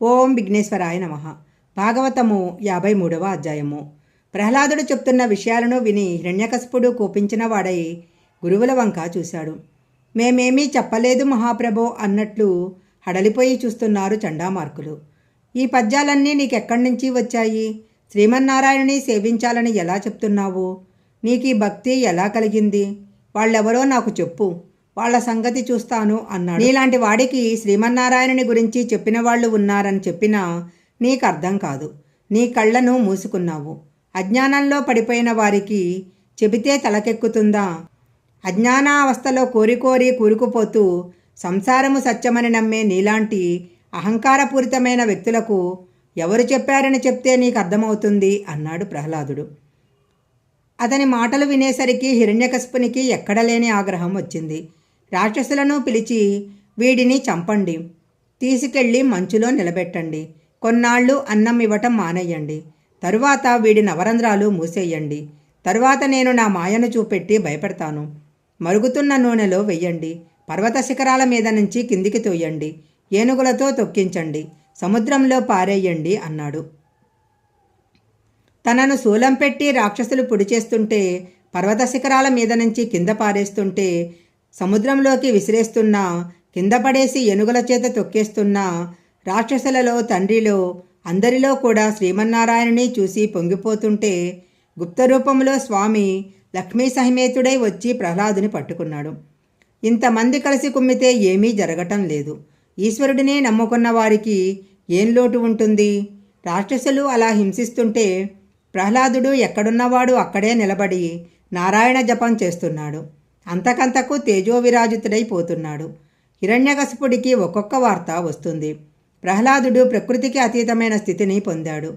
ఓం విఘ్నేశ్వరాయ నమః. భాగవతము 53వ అధ్యాయము. ప్రహ్లాదుడు చెప్తున్న విషయాలను విని హిరణ్యకశిపుడు కోపించిన వాడై గురువుల వంక చూశాడు. మేమేమీ చెప్పలేదు మహాప్రభో అన్నట్లు హడలిపోయి చూస్తున్నారు చండామార్కులు. ఈ పద్యాలన్నీ నీకెక్కడి నుంచి వచ్చాయి? శ్రీమన్నారాయణని సేవించాలని ఎలా చెప్తున్నావు? నీకీ భక్తి ఎలా కలిగింది? వాళ్ళెవరో నాకు చెప్పు, వాళ్ల సంగతి చూస్తాను అన్నాడు. నీలాంటి వాడికి శ్రీమన్నారాయణుని గురించి చెప్పిన వాళ్ళు ఉన్నారని చెప్పినా నీకు అర్థం కాదు. నీ కళ్ళను మూసుకున్నావు. అజ్ఞానంలో పడిపోయిన వారికి చెబితే తలకెక్కుతుందా? అజ్ఞానావస్థలో కోరి కూరుకుపోతూ సంసారము సత్యమని నమ్మే నీలాంటి అహంకారపూరితమైన వ్యక్తులకు ఎవరు చెప్పారని చెప్తే నీకు అర్థమవుతుంది అన్నాడు ప్రహ్లాదుడు. అతని మాటలు వినేసరికి హిరణ్యకశిపునికి ఎక్కడలేని ఆగ్రహం వచ్చింది. రాక్షసులను పిలిచి వీడిని చంపండి, తీసుకెళ్ళి మంచులో నిలబెట్టండి, కొన్నాళ్ళు అన్నం ఇవ్వటం మానేయండి, తరువాత వీడి నవరంధ్రాలు మూసేయండి, తరువాత నేను నా మాయను చూపెట్టి భయపెడతాను, మరుగుతున్న నూనెలో వెయ్యండి, పర్వత శిఖరాల మీద నుంచి కిందికి తోయండి, ఏనుగులతో తొక్కించండి, సముద్రంలో పారేయండి అన్నాడు. తనను శూలం పెట్టి రాక్షసులు పొడి చేస్తుంటే, పర్వత శిఖరాల మీద నుంచి కింద పారేస్తుంటే, సముద్రంలోకి విసిరేస్తున్నా, కింద పడేసి ఏనుగుల చేత తొక్కేస్తున్నా, రాక్షసులలో తండ్రిలో అందరిలో కూడా శ్రీమన్నారాయణని చూసి పొంగిపోతుంటే గుప్తరూపంలో స్వామి లక్ష్మీ సహిమేతుడై వచ్చి ప్రహ్లాదుని పట్టుకున్నాడు. ఇంతమంది కలిసి కుమ్మితే ఏమీ జరగటం లేదు. ఈశ్వరుడినే నమ్ముకున్న వారికి ఏం లోటు ఉంటుంది? రాక్షసులు అలా హింసిస్తుంటే ప్రహ్లాదుడు ఎక్కడున్నవాడు అక్కడే నిలబడి నారాయణ జపం చేస్తున్నాడు. అంతకంతకు తేజోవిరాజితుడైపోతున్నాడు. హిరణ్యకశిపుడికి ఒక్కొక్క వార్త వస్తుంది. ప్రహ్లాదుడు ప్రకృతికి అతీతమైన స్థితిని పొందాడు.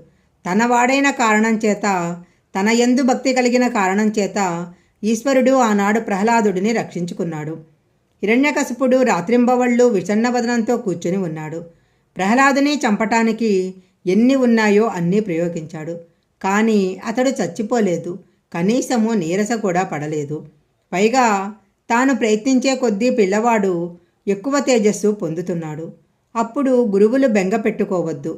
తన వాడైన కారణం చేత, తన యందు భక్తి కలిగిన కారణం చేత ఈశ్వరుడు ఆనాడు ప్రహ్లాదుడిని రక్షించుకున్నాడు. హిరణ్యకశిపుడు రాత్రింబవళ్ళు విషన్నవదనంతో కూర్చుని ఉన్నాడు. ప్రహ్లాదుని చంపటానికి ఎన్ని ఉన్నాయో అన్నీ ప్రయోగించాడు. కానీ అతడు చచ్చిపోలేదు. కనీసము నీరస కూడా పడలేదు. పైగా తాను ప్రయత్నించే కొద్దీ పిల్లవాడు ఎక్కువ తేజస్సు పొందుతున్నాడు. అప్పుడు గురువులు బెంగ పెట్టుకోవద్దు.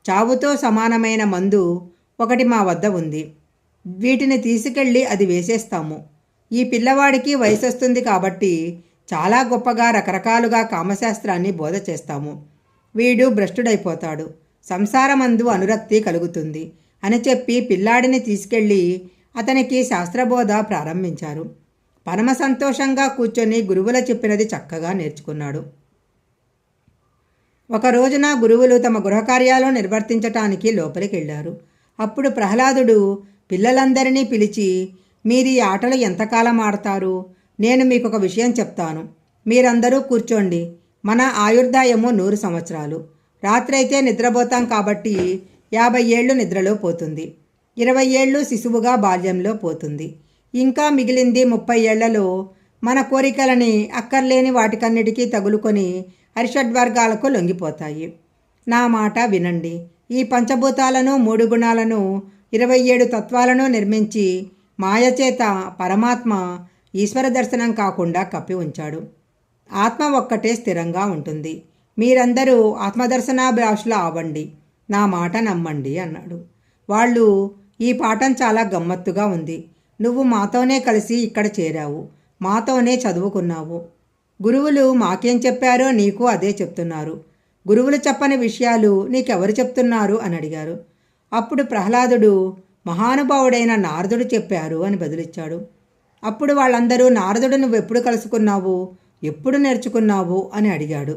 చావుతో సమానమైన మందు ఒకటి మా వద్ద ఉంది. వీటిని తీసుకెళ్ళి అది వేసేస్తాము. ఈ పిల్లవాడికి వయసు వస్తుంది కాబట్టి చాలా గొప్పగా రకరకాలుగా కామశాస్త్రాన్ని బోధ చేస్తాము. వీడు భ్రష్టుడైపోతాడు, సంసారమందు అనురక్తి కలుగుతుంది అని చెప్పి పిల్లాడిని తీసుకెళ్ళి అతనికి శాస్త్రబోధ ప్రారంభించారు. పరమ సంతోషంగా కూర్చొని గురువుల చెప్పినది చక్కగా నేర్చుకున్నాడు. ఒక రోజున గురువులు తమ గృహకార్యాలను నిర్వర్తించటానికి లోపలికి వెళ్ళారు. అప్పుడు ప్రహ్లాదుడు పిల్లలందరినీ పిలిచి, మీరు ఈ ఆటలు ఎంతకాలం ఆడతారు? నేను మీకు ఒక విషయం చెప్తాను. మీరందరూ కూర్చోండి. మన ఆయుర్దాయము 100 సంవత్సరాలు. రాత్రైతే నిద్రపోతాం కాబట్టి 50 ఏళ్ళు నిద్రలో పోతుంది, 20 ఏళ్ళు శిశువుగా బాల్యంలో పోతుంది. ఇంకా మిగిలింది 30 ఏళ్లలో మన కోరికలని అక్కర్లేని వాటికన్నిటికీ తగులుకొని హరిషడ్వర్గాలకు లొంగిపోతాయి. నా మాట వినండి. ఈ పంచభూతాలను 3 గుణాలను 27 తత్వాలను నిర్మించి మాయచేత పరమాత్మ ఈశ్వర దర్శనం కాకుండా కప్పి ఉంచాడు. ఆత్మ ఒక్కటే స్థిరంగా ఉంటుంది. మీరందరూ ఆత్మదర్శనాభిలాషులు అవ్వండి, నా మాట నమ్మండి అన్నాడు. వాళ్ళు, ఈ పాఠం చాలా గమ్మత్తుగా ఉంది. నువ్వు మాతోనే కలిసి ఇక్కడ చేరావు, మాతోనే చదువుకున్నావు. గురువులు మాకేం చెప్పారో నీకు అదే చెప్తున్నారు. గురువులు చెప్పని విషయాలు నీకెవరు చెప్తున్నారు అని అడిగారు. అప్పుడు ప్రహ్లాదుడు, మహానుభావుడైన నారదుడు చెప్పారు అని బదులిచ్చాడు. అప్పుడు వాళ్ళందరూ, నారదుడు నువ్వెప్పుడు కలుసుకున్నావు, ఎప్పుడు నేర్చుకున్నావు అని అడిగాడు.